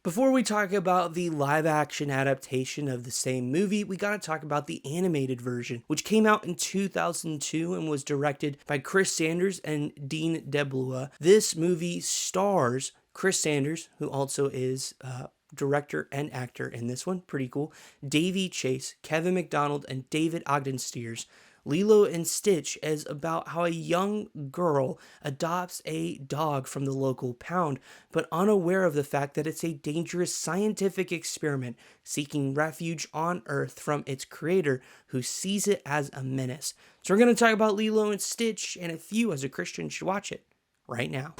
Before we talk about the live-action adaptation of the same movie, we gotta talk about the animated version, which came out in 2002 and was directed by Chris Sanders and Dean DeBlua. This movie stars Chris Sanders, who also is director and actor in this one, pretty cool, Daveigh Chase, Kevin McDonald, and David Ogden Stiers. Lilo and Stitch is about how a young girl adopts a dog from the local pound, but unaware of the fact that it's a dangerous scientific experiment seeking refuge on Earth from its creator, who sees it as a menace. So we're going to talk about Lilo and Stitch, and if you as a Christian should watch it right now.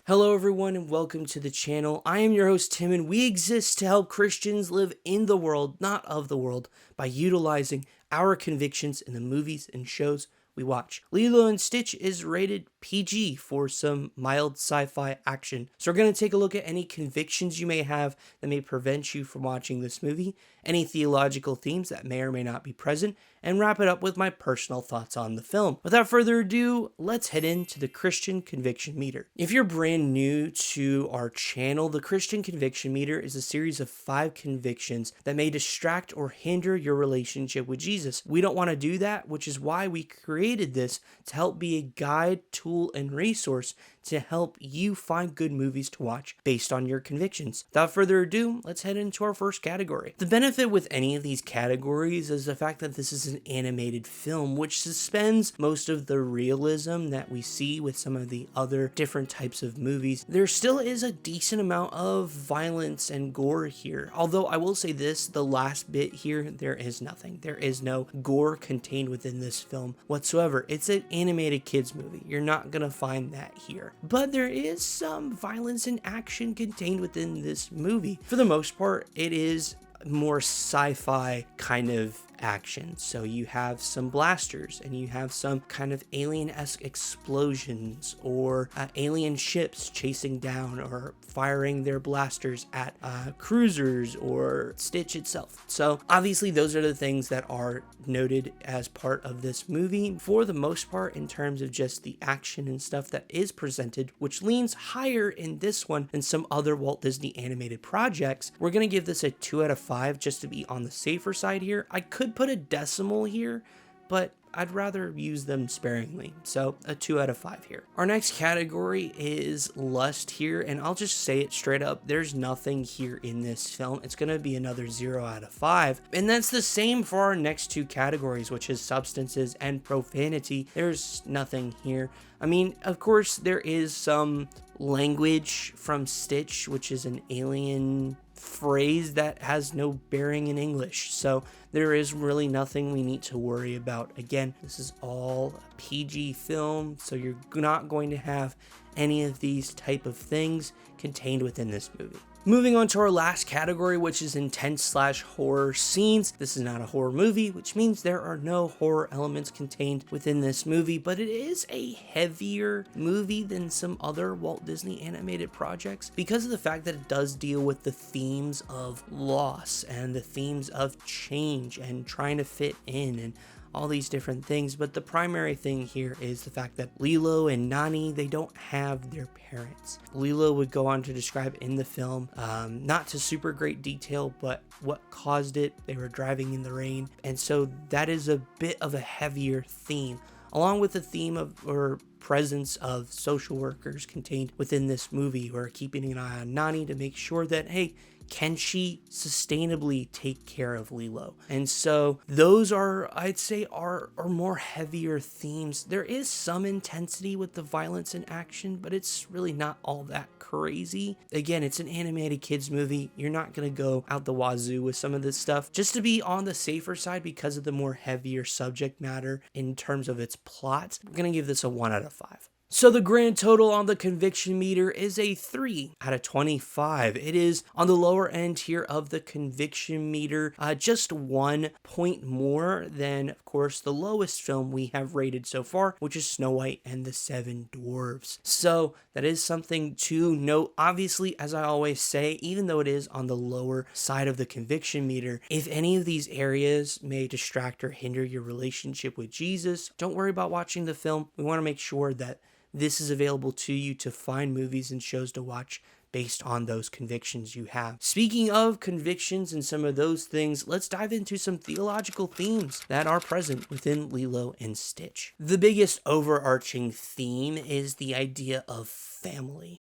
Hello everyone and welcome to the channel. I am your host Tim and we exist to help Christians live in the world, not of the world, by utilizing our convictions in the movies and shows we watch. Lilo and Stitch is rated PG for some mild sci-fi action. So we're going to take a look at any convictions you may have that may prevent you from watching this movie, any theological themes that may or may not be present, and wrap it up with my personal thoughts on the film. Without further ado, let's head into the Christian Conviction Meter. If you're brand new to our channel, the Christian Conviction Meter is a series of 5 convictions that may distract or hinder your relationship with Jesus. We don't want to do that, which is why we created this to help be a guide, tool, and resource to help you find good movies to watch based on your convictions. Without further ado, let's head into our first category. The benefit with any of these categories is the fact that this is an animated film, which suspends most of the realism that we see with some of the other different types of movies. There still is a decent amount of violence and gore here. Although I will say this, the last bit here, there is nothing. There is no gore contained within this film whatsoever. It's an animated kids movie. You're not gonna find that here. But there is some violence and action contained within this movie. For the most part, it is more sci-fi kind of action. So you have some blasters and you have some kind of alien-esque explosions or alien ships chasing down or firing their blasters at cruisers or Stitch itself. So obviously those are the things that are noted as part of this movie. For the most part, in terms of just the action and stuff that is presented, which leans higher in this one than some other Walt Disney animated projects, we're going to give this a 2 out of 5 just to be on the safer side here. I could put a decimal here, but I'd rather use them sparingly. So a 2 out of 5 here. Our next category is lust here, and I'll just say it straight up. There's nothing here in this film. It's going to be another 0 out of 5. And that's the same for our next 2 categories, which is substances and profanity. There's nothing here. I mean, of course, there is some language from Stitch, which is an alien phrase that has no bearing in English. So there is really nothing we need to worry about. Again, this is all a PG film, so you're not going to have any of these type of things contained within this movie. Moving on to our last category, which is intense/horror scenes. This is not a horror movie, which means there are no horror elements contained within this movie, but it is a heavier movie than some other Walt Disney animated projects because of the fact that it does deal with the themes of loss and the themes of change and trying to fit in and all these different things. But the primary thing here is the fact that Lilo and Nani, they don't have their parents. Lilo would go on to describe in the film, not to super great detail, but what caused it. They were driving in the rain. And so that is a bit of a heavier theme, along with the theme of or presence of social workers contained within this movie who are keeping an eye on Nani to make sure that, hey, can she sustainably take care of Lilo? And so those are, I'd say, are more heavier themes. There is some intensity with the violence and action, but it's really not all that crazy. Again, it's an animated kids movie. You're not going to go out the wazoo with some of this stuff. Just to be on the safer side because of the more heavier subject matter in terms of its plot, I'm going to give this a 1 out of 5. So the grand total on the conviction meter is a 3 out of 25. It is on the lower end here of the conviction meter, just 1 point more than, of course, the lowest film we have rated so far, which is Snow White and the Seven Dwarfs. So that is something to note. Obviously, as I always say, even though it is on the lower side of the conviction meter, if any of these areas may distract or hinder your relationship with Jesus, don't worry about watching the film. We want to make sure that this is available to you to find movies and shows to watch based on those convictions you have. Speaking of convictions and some of those things, let's dive into some theological themes that are present within Lilo and Stitch. The biggest overarching theme is the idea of family.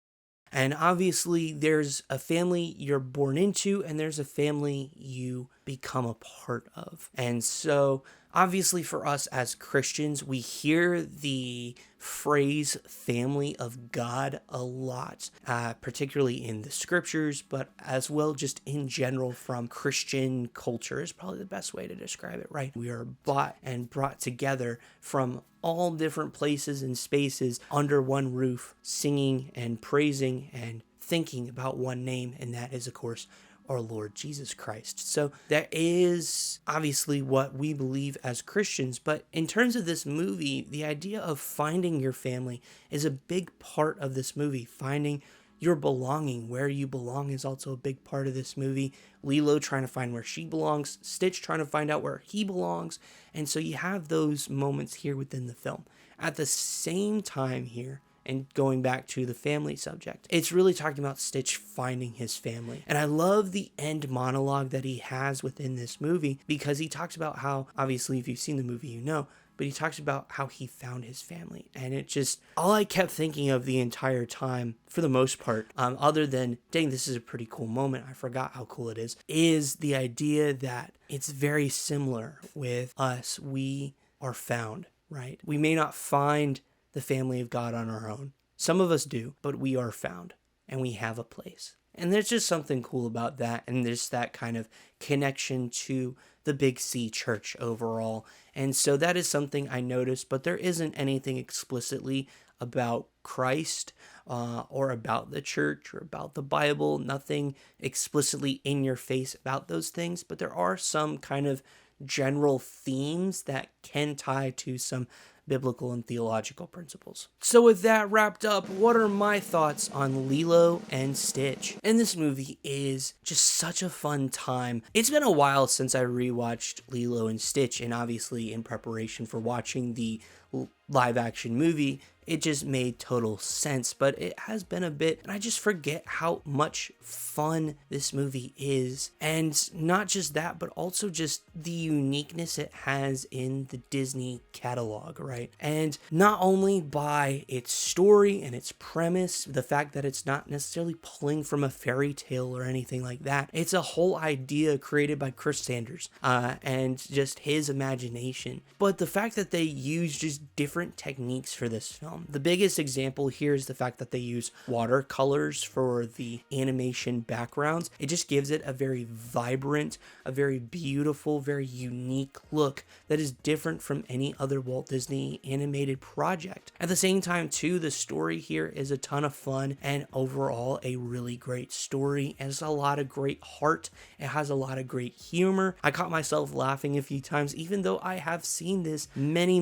And obviously, there's a family you're born into, and there's a family you become a part of. And so, obviously, for us as Christians, we hear the phrase family of God a lot, particularly in the scriptures, but as well just in general from Christian culture is probably the best way to describe it, right? We are bought and brought together from all different places and spaces under one roof, singing and praising and thinking about one name, and that is, of course, our Lord Jesus Christ. So that is obviously what we believe as Christians, but in terms of this movie, the idea of finding your family is a big part of this movie. Finding your belonging, where you belong, is also a big part of this movie. Lilo trying to find where she belongs, Stitch trying to find out where he belongs, and so you have those moments here within the film. At the same time here, and going back to the family subject, it's really talking about Stitch finding his family. And I love the end monologue that he has within this movie, because he talks about how, obviously, if you've seen the movie, you know, but he talks about how he found his family. And it just, all I kept thinking of the entire time, for the most part, other than, dang, this is a pretty cool moment, I forgot how cool it is the idea that it's very similar with us. We are found, right? We may not find the family of God on our own. Some of us do, but we are found, and we have a place. And there's just something cool about that, and there's that kind of connection to the Big C church overall. And so that is something I noticed, but there isn't anything explicitly about Christ or about the church or about the Bible, nothing explicitly in your face about those things, but there are some kind of general themes that can tie to some biblical and theological principles. So with that wrapped up, what are my thoughts on Lilo and Stitch? And this movie is just such a fun time. It's been a while since I rewatched Lilo and Stitch, and obviously in preparation for watching the live action movie, it just made total sense, but it has been a bit, and I just forget how much fun this movie is. And not just that, but also just the uniqueness it has in the Disney catalog, right? And not only by its story and its premise, the fact that it's not necessarily pulling from a fairy tale or anything like that. It's a whole idea created by Chris Sanders and just his imagination. But the fact that they use just different techniques for this film. The biggest example here is the fact that they use watercolors for the animation backgrounds. It just gives it a very vibrant, a very beautiful, very unique look that is different from any other Walt Disney animated project. At the same time, too, the story here is a ton of fun and overall a really great story. It has a lot of great heart. It has a lot of great humor. I caught myself laughing a few times, even though I have seen this many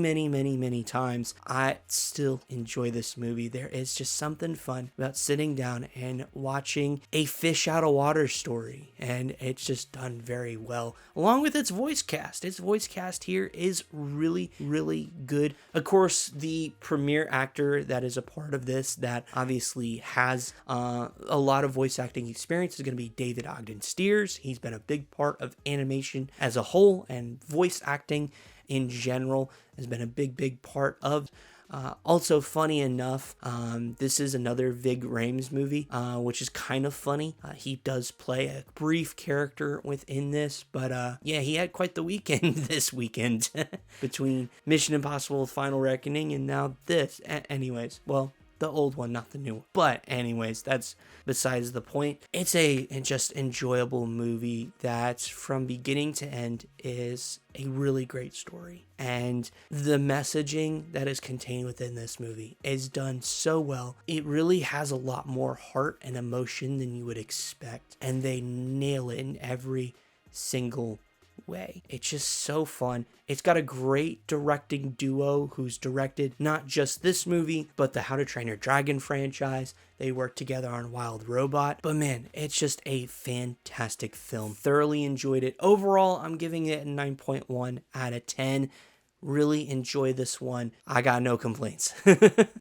times. I still enjoy this movie. There is just something fun about sitting down and watching a fish out of water story, and it's just done very well, along with its voice cast. Its voice cast here is really good. Of course, the premier actor that is a part of this that obviously has a lot of voice acting experience is going to be David Ogden Stiers. He's been a big part of animation as a whole, and voice acting in general has been a big part of. Also, funny enough, this is another Vig Rhames movie, which is kind of funny. He does play a brief character within this, but yeah, he had quite the weekend this weekend between Mission Impossible Final Reckoning and now this. Anyways, well, The old one, not the new one. But anyways, that's besides the point. It's a just enjoyable movie that from beginning to end is a really great story. And the messaging that is contained within this movie is done so well. It really has a lot more heart and emotion than you would expect. And they nail it in every single way. It's just so fun. It's got a great directing duo who's directed not just this movie, but the How to Train Your Dragon franchise. They work together on Wild Robot. But man, it's just a fantastic film. Thoroughly enjoyed it. Overall, I'm giving it a 9.1 out of 10. Really enjoy this one. I got no complaints.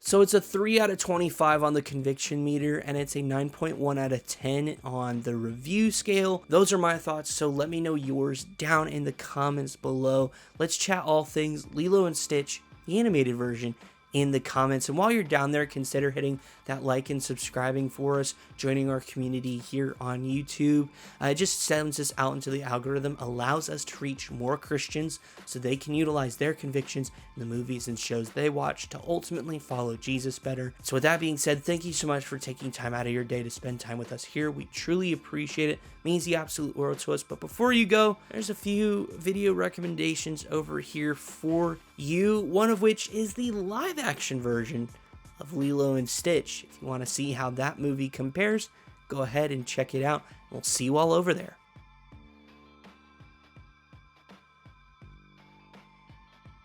So it's a 3 out of 25 on the conviction meter, and it's a 9.1 out of 10 on the review scale. Those are my thoughts, so let me know yours down in the comments below. Let's chat all things Lilo and Stitch, the animated version, in the comments. And while you're down there, consider hitting that like and subscribing for us, joining our community here on YouTube. It just sends us out into the algorithm, allows us to reach more Christians so they can utilize their convictions in the movies and shows they watch to ultimately follow Jesus better. So with that being said, thank you so much for taking time out of your day to spend time with us here. We truly appreciate it. It means the absolute world to us. But before you go, there's a few video recommendations over here for you, one of which is the live action version of Lilo and Stitch. If you want to see how that movie compares, go ahead and check it out. We'll see you all over there.